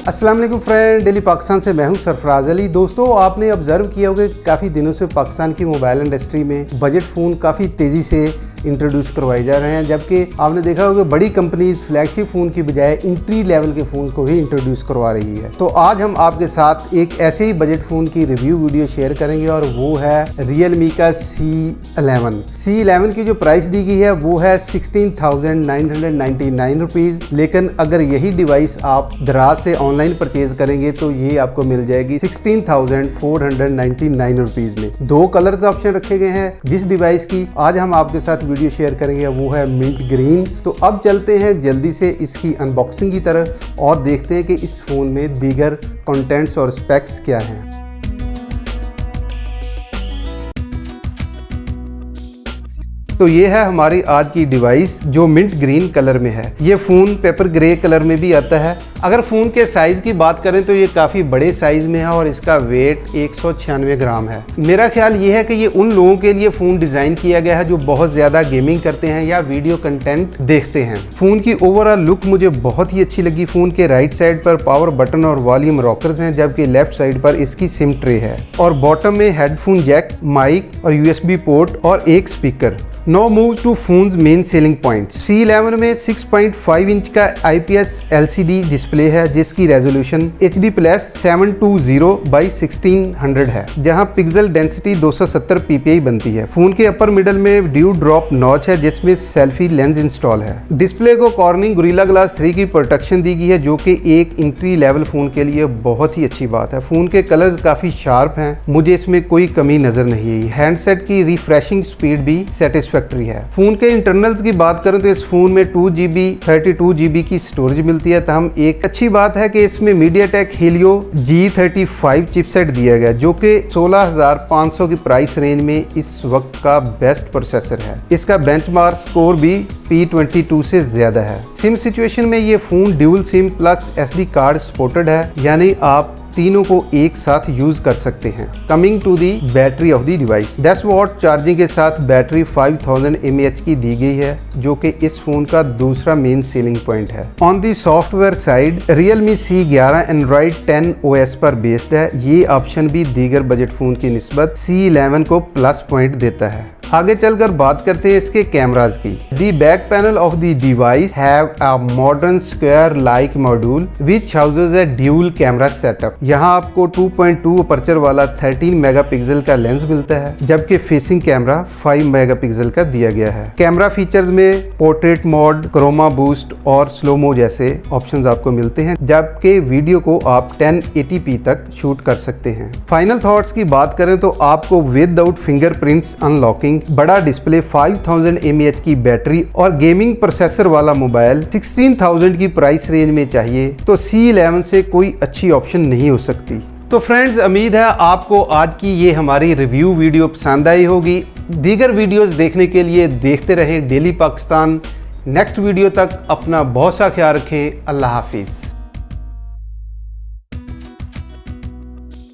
अस्सलाम वालेकुम friend, daily Pakistan से मैं हूं सरफराज अली। दोस्तों, आपने ऑब्जर्व किया होगा काफ़ी दिनों से पाकिस्तान की मोबाइल इंडस्ट्री में बजट फ़ोन काफ़ी तेज़ी से इंट्रोड्यूस करवाए जा रहे हैं, जबकि आपने देखा होगा बड़ी कंपनीज फ्लैगशिप फ़ोन की बजाय एंट्री लेवल के फ़ोन को ही इंट्रोड्यूस करवा रही है। तो आज हम आपके साथ एक ऐसे ही बजट फ़ोन की रिव्यू वीडियो शेयर करेंगे और वो है Realme का C11। C11 की जो प्राइस दी गई है वो है 16,999 रुपीज़, लेकिन अगर यही डिवाइस आप दराज से ऑनलाइन परचेज करेंगे तो ये आपको मिल जाएगी 16,499 रुपीज़ में। दो कलर्स ऑप्शन रखे गए हैं जिस डिवाइस की आज हम आपके साथ वीडियो शेयर करेंगे, वो है मिंट ग्रीन। तो अब चलते हैं जल्दी से इसकी अनबॉक्सिंग की तरफ और देखते हैं कि इस फ़ोन में दीगर कंटेंट्स और स्पेक्स क्या हैं। तो ये है हमारी आज की डिवाइस जो मिंट ग्रीन कलर में है। ये फ़ोन पेपर ग्रे कलर में भी आता है। अगर फ़ोन के साइज़ की बात करें तो ये काफ़ी बड़े साइज़ में है और इसका वेट 196 ग्राम है। मेरा ख्याल ये है कि ये उन लोगों के लिए फ़ोन डिज़ाइन किया गया है जो बहुत ज़्यादा गेमिंग करते हैं या वीडियो कंटेंट देखते हैं। फ़ोन की ओवरऑल लुक मुझे बहुत ही अच्छी लगी। फ़ोन के राइट साइड पर पावर बटन और वॉल्यूम रॉकर्स हैं, जबकि लेफ्ट साइड पर इसकी सिम ट्रे है और बॉटम में हेडफोन जैक, माइक और USB पोर्ट और एक speaker. Now move to phone's main selling points। C11 में 6.5 इंच का IPS LCD डिस्प्ले है जिसकी रेजोल्यूशन HD+720x1600 है, जहां पिक्सल डेंसिटी 270 ppi बनती है। फोन के अपर मिडल में ड्यू ड्रॉप नॉच है जिसमें सेल्फी लेंस इंस्टॉल है। डिस्प्ले को कॉर्निंग गोरिल्ला ग्लास 3 की प्रोटेक्शन दी गई है जो कि एक एंट्री लेवल फोन के लिए बहुत ही अच्छी बात है। फोन के कलर्स काफी शार्प हैं, मुझे इसमें कोई कमी नजर नहीं आई। हैंडसेट की रिफ्रेशिंग स्पीड भी सेटिस्फैक्टरी है। फोन के इंटरनल्स की बात करें तो इस फोन में 2GB 32GB की स्टोरेज मिलती है। तमाम एक अच्छी बात है कि इसमें MediaTek Helio G35 चिपसेट दिया गया जो कि 16,500 की प्राइस रेंज में इस वक्त का बेस्ट प्रोसेसर है। इसका बेंचमार्क स्कोर भी P22 से ज्यादा है। सिम सिचुएशन में ये phone dual SIM plus SD card supported है, यानी आप तीनों को एक साथ यूज कर सकते हैं। Coming to the battery of the device, 10 watt charging के साथ बैटरी 5000 mAh की दी गई है जो कि इस फोन का दूसरा मेन सेलिंग पॉइंट है। On the software side Realme C11 Android 10 OS पर बेस्ड है। ये ऑप्शन भी दीगर बजट फोन की निस्बत C11 को प्लस पॉइंट देता है। आगे चलकर बात करते हैं इसके कैमराज की। The back panel of the device have a modern square like module which houses a dual camera setup. यहाँ आपको 2.2 अपर्चर वाला 13 मेगापिक्सल का लेंस मिलता है, जबकि फेसिंग कैमरा 5 मेगापिक्सल का दिया गया है। कैमरा फीचर्स में पोर्ट्रेट मोड, क्रोमा बूस्ट और स्लोमो जैसे ऑप्शंस आपको मिलते हैं, जबकि वीडियो को आप 1080p तक शूट कर सकते हैं। फाइनल थॉट्स की बात करें तो आपको विदाउट फिंगरप्रिंट्स अनलॉकिंग, बड़ा डिस्प्ले, 5000 mAh की बैटरी और गेमिंग प्रोसेसर वाला मोबाइल 16,000 की प्राइस रेंज में चाहिए तो C11 से कोई अच्छी ऑप्शन नहीं हो सकती। तो फ्रेंड्स, उम्मीद है आपको आज की ये हमारी रिव्यू वीडियो पसंद आई होगी। दीगर वीडियोस देखने के लिए देखते रहें डेली पाकिस्तान। नेक्स्ट वीडियो तक अपना बहुत सा ख्याल रखें। अल्लाह हाफिज़।